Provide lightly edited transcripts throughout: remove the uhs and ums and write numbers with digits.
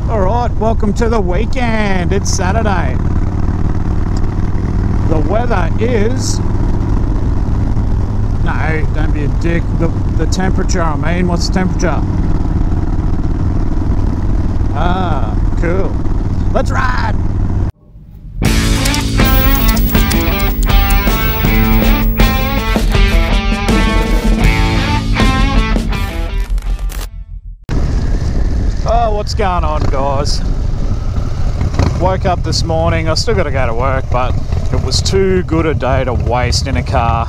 Alright, welcome to the weekend. It's Saturday. The weather is... No, don't be a dick. The temperature, I mean. What's the temperature? Ah, cool. Let's ride! Oh, what's going on, guys? Woke up this morning. I still got to go to work, but it was too good a day to waste in a car.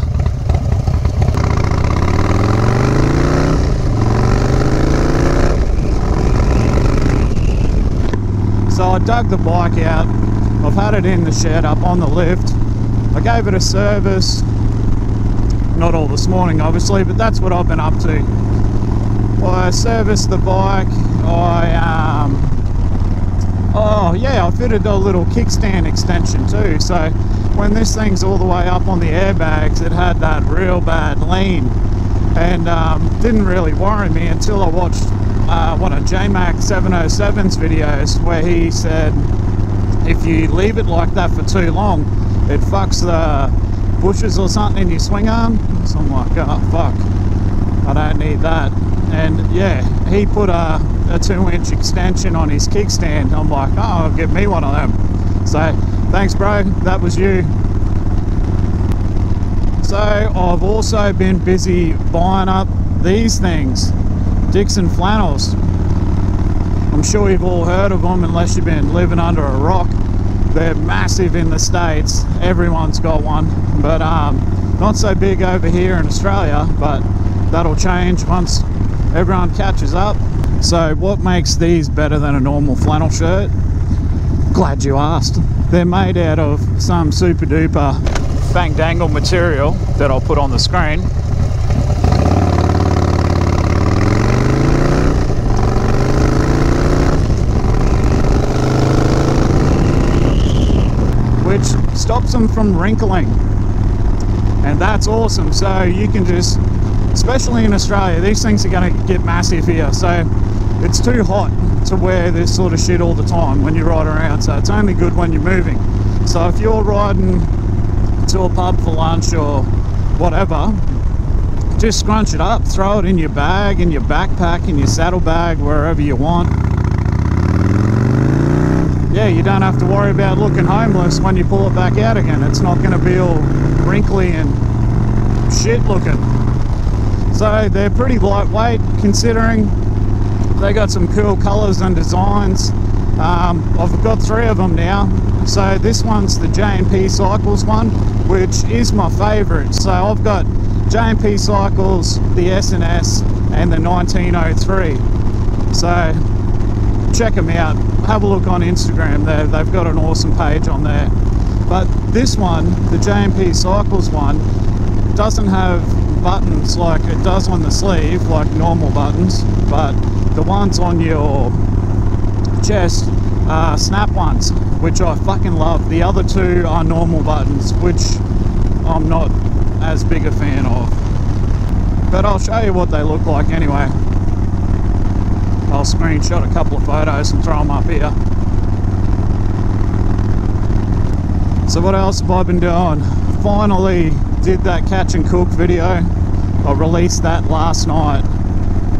So I dug the bike out. I've had it in the shed up on the lift. I gave it a service. Not all this morning, obviously, but that's what I've been up to. I serviced the bike. I fitted a little kickstand extension too, so when this thing's all the way up on the airbags, it had that real bad lean, and didn't really worry me until I watched one of J-Mac 707's videos where he said if you leave it like that for too long, it fucks the bushes or something in your swing arm. So I'm like, oh fuck, I don't need that. And yeah, he put a 2-inch extension on his kickstand. I'm like, oh, I'll get me one of them. So thanks, bro, that was you. So I've also been busy buying up these things, Dixxon Flannels. I'm sure you've all heard of them unless you've been living under a rock. They're massive in the States, everyone's got one, but not so big over here in Australia, but that'll change once everyone catches up. So what makes these better than a normal flannel shirt? Glad you asked. They're made out of some super duper bang dangle material that I'll put on the screen. Which stops them from wrinkling. And that's awesome. So you can just, especially in Australia, these things are going to get massive here, so it's too hot to wear this sort of shit all the time when you ride around, so it's only good when you're moving. So if you're riding to a pub for lunch or whatever, just scrunch it up, throw it in your bag, in your backpack, in your saddlebag, wherever you want. Yeah, you don't have to worry about looking homeless when you pull it back out again. It's not going to be all wrinkly and shit looking. So they're pretty lightweight considering. They got some cool colors and designs. I've got 3 of them now. So this one's the J&P Cycles one, which is my favorite. So I've got J&P Cycles, the S&S, and the 1903. So check them out. Have a look on Instagram. They've got an awesome page on there. But this one, the J&P Cycles one, doesn't have buttons like it does on the sleeve, like normal buttons, but the ones on your chest are snap ones, which I fucking love. The other 2 are normal buttons, which I'm not as big a fan of, but I'll show you what they look like anyway. I'll screenshot a couple of photos and throw them up here. So what else have I been doing? Finally did that catch and cook video. I released that last night.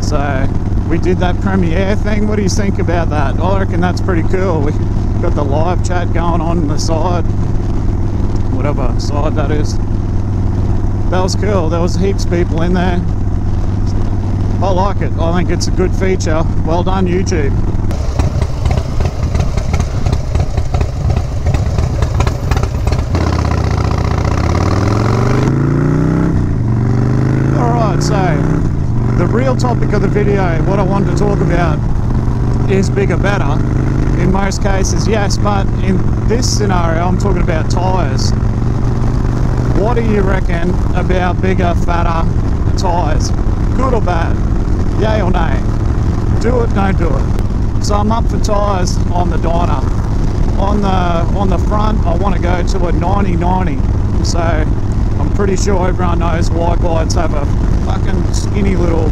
So we did that premiere thing. What do you think about that? I reckon that's pretty cool. We got the live chat going on the side, whatever side that is. That was cool. There was heaps of people in there. I like it. I think it's a good feature. Well done, YouTube. So the real topic of the video, what I wanted to talk about, is bigger better. In most cases, yes, but in this scenario I'm talking about tyres. What do you reckon about bigger, fatter tyres? Good or bad? Yay or nay? Do it, don't do it. So I'm up for tyres on the dyna. On the front I want to go to a 90/90. So I'm pretty sure everyone knows wide glides have a fucking skinny little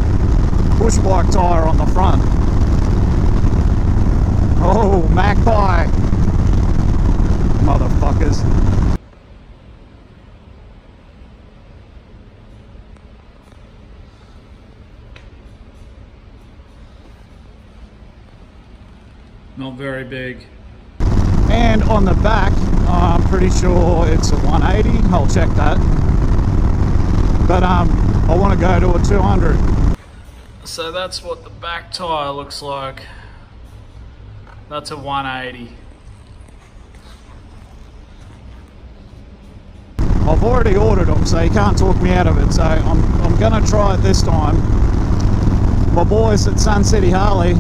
push bike tyre on the front. Eagle, Magpie. Motherfuckers. Not very big. And on the back, I'm pretty sure it's a 180. I'll check that. But I want to go to a 200. So that's what the back tyre looks like. That's a 180. I've already ordered them, so you can't talk me out of it. So I'm gonna try it this time. My boys at Sun City Harley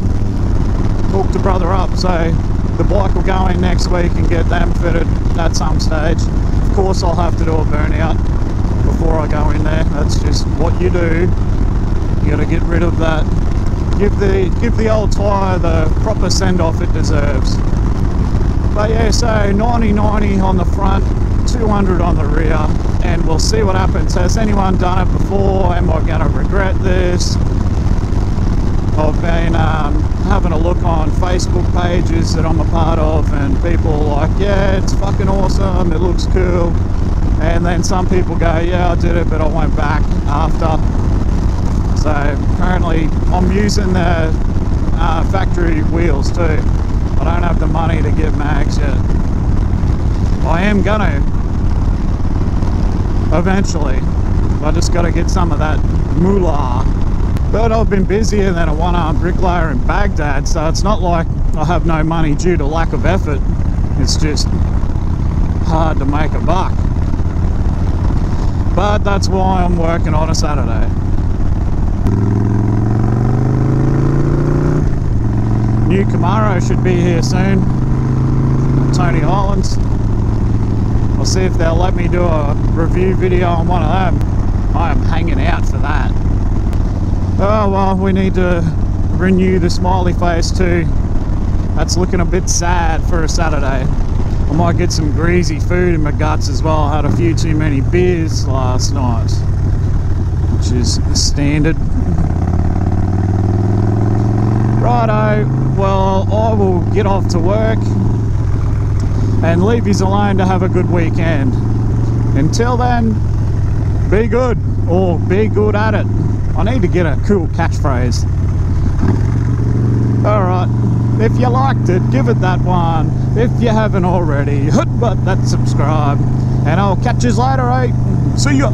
hooked a brother up, so the bike will go in next week and get them fitted at some stage. Of course, I'll have to do a burnout before I go in there. That's just what you do. You got to get rid of that. Give the old tyre the proper send-off it deserves. But yeah, so 90/90 on the front, 200 on the rear, and we'll see what happens. Has anyone done it before? Am I going to regret this? I've been having a look on Facebook pages that I'm a part of, and people are like, yeah, it's fucking awesome, it looks cool. And then some people go, yeah, I did it, but I went back after. So apparently I'm using the factory wheels too. I don't have the money to get mags yet. I am gonna eventually. I just got to get some of that moolah. But I've been busier than a one-armed bricklayer in Baghdad, so it's not like I have no money due to lack of effort. It's just hard to make a buck. But that's why I'm working on a Saturday. New Camaro should be here soon. Tony Islands. I'll see if they'll let me do a review video on one of them. I am hanging out for that. Oh well, we need to renew the smiley face too. That's looking a bit sad for a Saturday. I might get some greasy food in my guts as well. I had a few too many beers last night, which is standard. Righto, well, I will get off to work and leave you alone to have a good weekend. Until then, be good, or be good at it. I need to get a cool catchphrase. Alright, if you liked it, give it that one. If you haven't already, hit that subscribe. And I'll catch you later, eh? See ya!